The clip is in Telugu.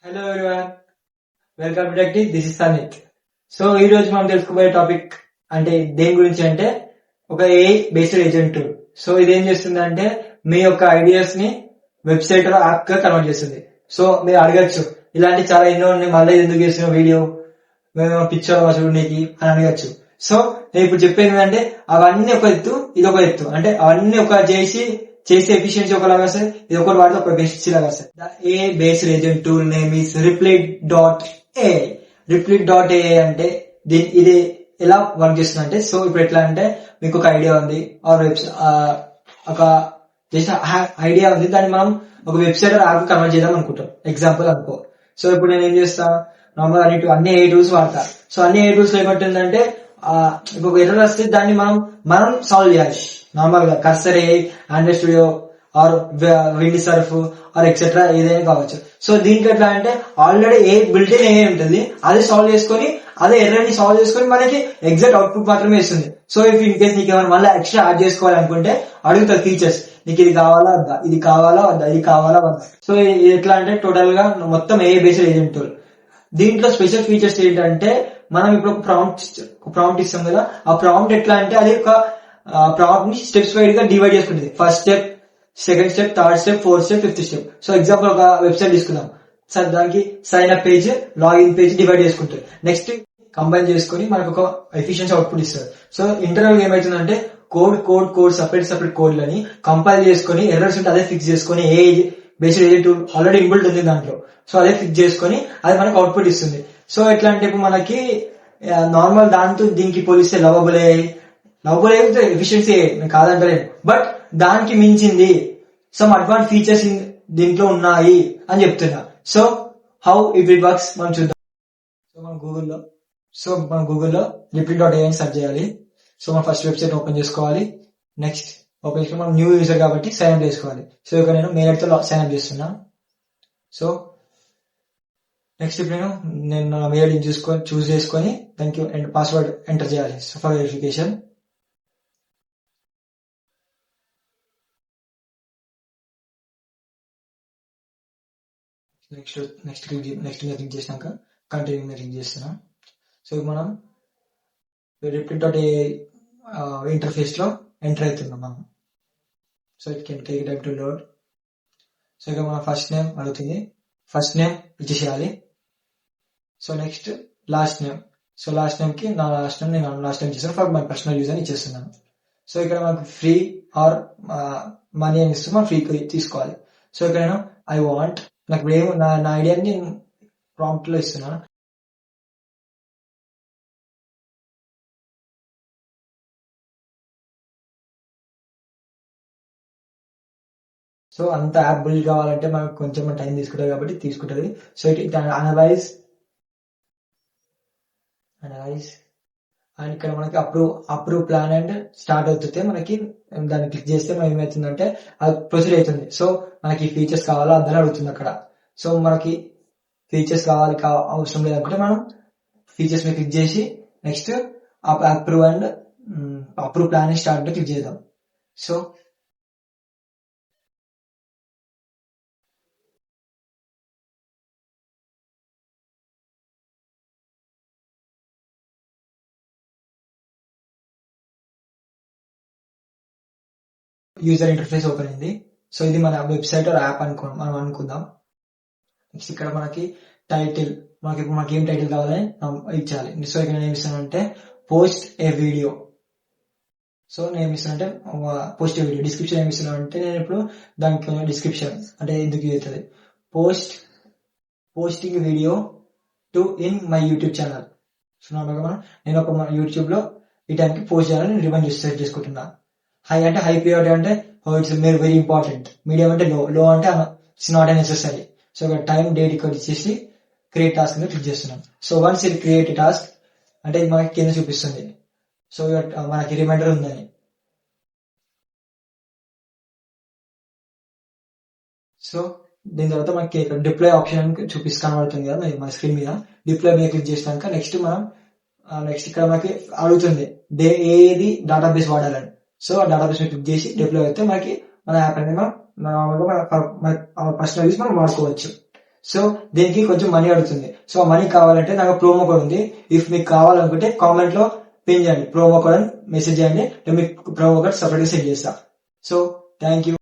Hello everyone, welcome to tech this is Sannith. So ఈ రోజు మనం తెలుసుకోబోయే టాపిక్ అంటే దేని గురించి అంటే ఒక AI based agent tool. So ఇది ఏం చేస్తుంది అంటే మీ యొక్క ఐడియాస్ ని వెబ్సైట్ లో యాప్ గా కన్వర్ట్ చేస్తుంది. సో మీరు అడగచ్చు, ఇలాంటి చాలా ఎన్నో ఉన్నాయి, మళ్ళీ ఇది ఎందుకు చేసిన వీడియో మేము పిక్చర్ చూడడానికి అని అడగచ్చు. సో నేను ఇప్పుడు చెప్పేది ఏంటంటే అవన్నీ ఒక ఎత్తు, ఇది ఒక ఎత్తు. అంటే అవన్నీ ఒక చేసే ఎఫిషియన్సీ ఒకలాగా వస్తాయి, ఇది ఒకటి వాడితే ఒక ఎఫిషియన్సీ లాగా వస్తాయి. The AI based agent tool name is Replit AI. Replit AI అంటే ఇది ఎలా వర్క్ చేస్తుంది అంటే, సో ఇప్పుడు ఎట్లా అంటే మీకు ఒక ఐడియా ఉంది ఆర్ ఒక జస్ట్ ఐడియా ఉంది, దాన్ని మనం ఒక వెబ్సైట్ యాప్ కన్వర్ట్ చేద్దాం అనుకుంటాం, ఎగ్జాంపుల్ అనుకో. సో ఇప్పుడు నేను ఏం చేస్తా, నార్మల్ అన్ని ఏ టూల్స్ వాడతా. సో అన్ని ఏ టూల్స్ ఏమంటుందంటే ఇప్పుడు ఎర్రర్ వస్తే దాన్ని మనం సాల్వ్ చేయాలి. నార్మల్ గా కర్సర్ ఏ, Android Studio or Windsurf or etcetera ఏదైనా కావచ్చు. సో దీనికి ఎట్లా అంటే ఆల్రెడీ ఏ బిల్ట్ ఇన్ ఏ ఉంటుంది, అది సాల్వ్ చేసుకొని అదే ఎర్రర్ ని సాల్వ్ చేసుకొని మనకి ఎగ్జాక్ట్ అవుట్పుట్ మాత్రమే ఇస్తుంది. సో ఇఫ్ ఇన్ కేస్ నీకు ఏమైనా మళ్ళీ ఎక్స్ట్రా యాడ్ చేసుకోవాలనుకుంటే అడుగుతుంది ఫీచర్స్, నీకు ఇది కావాలా వద్దా, ఇది కావాలా వద్దా, ఇది కావాలా వద్దా. సో ఇది ఎట్లా అంటే టోటల్ గా మొత్తం ఏ బేస్డ్ ఏజెంట్ టూల్. దీంట్లో స్పెషల్ ఫీచర్స్ ఏంటంటే మనం ఇప్పుడు ప్రాంప్ట్ ఇస్తాం కదా, ఆ ప్రాంప్ట్ ఎట్లా అంటే అది ఒక ప్రాంప్ట్ ని స్టెప్స్ వైడ్ గా డివైడ్ చేసుకుంటుంది. First step, second step, third step, fourth step, fifth step. So example ఒక వెబ్సైట్ తీసుకుందాం సార్, దానికి sign up page, login page divide చేసుకుంటుంది. నెక్స్ట్ కంబైన్ చేసుకుని మనకు ఒక ఎఫిషియన్సీ అవుట్పుట్ ఇస్తారు. సో ఇంటర్నల్ ఏమైతుందంటే కోడ్ సపరేట్ కోడ్లని కంపైల్ చేసుకుని ఎర్రర్స్ ఉంటే అదే ఫిక్స్ చేసుకుని AI based agent tool already inbuilt ఉంది దాంట్లో. సో అదే ఫిక్స్ చేసుకుని అది మనకు అవుట్పుట్ ఇస్తుంది. సో ఎట్లా అంటే ఇప్పుడు మనకి నార్మల్ దాంతో దీనికి పోలిస్తే లవబుల్ అయితే ఎఫిషియన్సీ కాదంటలేదు, బట్ దానికి మించింది సమ్ అడ్వాన్స్ ఫీచర్స్ దీంట్లో ఉన్నాయి అని చెప్తున్నా. సో హౌ ఇట్ వర్క్స్ మనం చూద్దాం. సో మనం గూగుల్లో రిప్లిట్.ai అని సెర్చ్ చేయాలి. సో మనం ఫస్ట్ వెబ్సైట్ ఓపెన్ చేసుకోవాలి. నెక్స్ట్ ఓపెన్ చేసుకుని మనం న్యూ యూజర్ కాబట్టి సైన్ అప్ చేసుకోవాలి. సో ఇక్కడ నేను మెయిల్ ఐడితో సైన్ అప్ చేస్తున్నా. సో నెక్స్ట్ ఇప్పుడు నేను నా మెయిల్ ఐడి చూస్ చేసుకొని దానికి పాస్వర్డ్ ఎంటర్ చేయాలి ఫర్ వెరిఫికేషన్. నెక్స్ట్ క్లిక్ చేసినాక కంటిన్యూ మీద క్లిక్ చేస్తున్నాం. సో మనం రిప్లిట్.ai ఇంటర్ఫేస్ లో ఎంటర్ అవుతున్నాం మనం. So it can take time to load. So ఇక మన ఫస్ట్ నేమ్ అడుగుతుంది, ఫస్ట్ నేమ్ ఇచ్చేసేయాలి. So next last name. So last name కి నా లాస్ట్ నేమ్ నేను లాస్ట్ నేమ్ చేస్తాను, ఫర్ మై పర్సనల్ యూజ్ అని ఇచ్చేస్తున్నాను. సో ఇక్కడ మనకు ఫ్రీ ఆర్ మనీ అని ఇస్తూ మనం ఫ్రీ తీసుకోవాలి. సో ఇక్కడ నేను ఐ వాంట్, నాకు నా ఐడియాని నేను ప్రాంప్ట్ లో ఇస్తున్నాను. సో అంత యాప్ బిల్డ్ కావాలంటే మనకు కొంచెం టైం తీసుకుంటుంది. సో ఇట్ అనలైజ్ అండ్ ఇక్కడ మనకి అప్రూవ్ ప్లాన్ అండ్ స్టార్ట్ అవుతుంటే మనకి దాన్ని క్లిక్ చేస్తే మనం ఏమవుతుందంటే అది ప్రొసీడ్ అవుతుంది. సో మనకి ఫీచర్స్ కావాలా అదని అడుగుతుంది అక్కడ. సో మనకి ఫీచర్స్ అవసరం లేదనుకుంటే మనం ఫీచర్స్ మీద క్లిక్ చేసి next approve plan and start click చేద్దాం. సో యూజర్ ఇంటర్ఫేస్ ఓపెన్ అయింది. సో ఇది మన వెబ్సైట్ యాప్ మనం అనుకుందాం. నెక్స్ట్ ఇక్కడ మనకి టైటిల్, మనకి ఏం టైటిల్ కావాలని ఇచ్చాలి. సో ఇక్కడ నేను ఏమిస్తానంటే పోస్ట్ ఏ వీడియో. సో నేను ఏమిస్తానంటే పోస్ట్ ఏ వీడియో. డిస్క్రిప్షన్ ఏమిస్తున్నానంటే నేను ఇప్పుడు దానికి డిస్క్రిప్షన్ అంటే ఎందుకు అవుతుంది, posting video to in my YouTube channel. So నార్మల్గా నేను ఒక యూట్యూబ్ లో ఈ టైంకి పోస్ట్ చేయాలని రివైండ్ సెట్ చేసుకుంటున్నా. హై అంటే హై ప్రియారిటీ అంటే ఇట్స్ వెరీ ఇంపార్టెంట్. మీడియం అంటే లో అంటే ఇట్స్ నాట్ నెసెసరీ. సో ఇక్కడ టైం డేట్ ఇక్కడ ఇచ్చేసి క్రియేట్ టాస్క్ మీద క్లిక్ చేస్తున్నాం. సో వన్స్ ఇది క్రియేట్ టాస్క్ అంటే ఇది మనకి కింద చూపిస్తుంది. సో మనకి రిమైండర్ ఉందని. సో దీని తర్వాత మనకి డిప్లాయ్ ఆప్షన్ కనబడుతుంది కదా మన స్క్రీన్ మీద. డిప్లాయ్ మీద క్లిక్ చేసినాక నెక్స్ట్ ఇక్కడ మనకి అడుగుతుంది ఏది డేటాబేస్ వాడాలని. సో ఆ డేటాబేస్ క్లిక్ చేసి డిప్లాయ్ అయితే మనకి మన యాప్ అనేది మన పర్సనల్ యూజ్ మనం వాడుకోవచ్చు. సో దీనికి కొంచెం మనీ అడుగుతుంది. సో మనీ కావాలంటే నాకు ప్రోమో కోడ్ ఉంది. ఇఫ్ మీకు కావాలనుకుంటే కామెంట్ లో పిన్ చేయండి, ప్రోమో కోడ్ అని మెసేజ్ చేయండి, నేను మీకు ప్రోమో కోడ్ సపరేట్ గా సెండ్ చేస్తా. So thank you.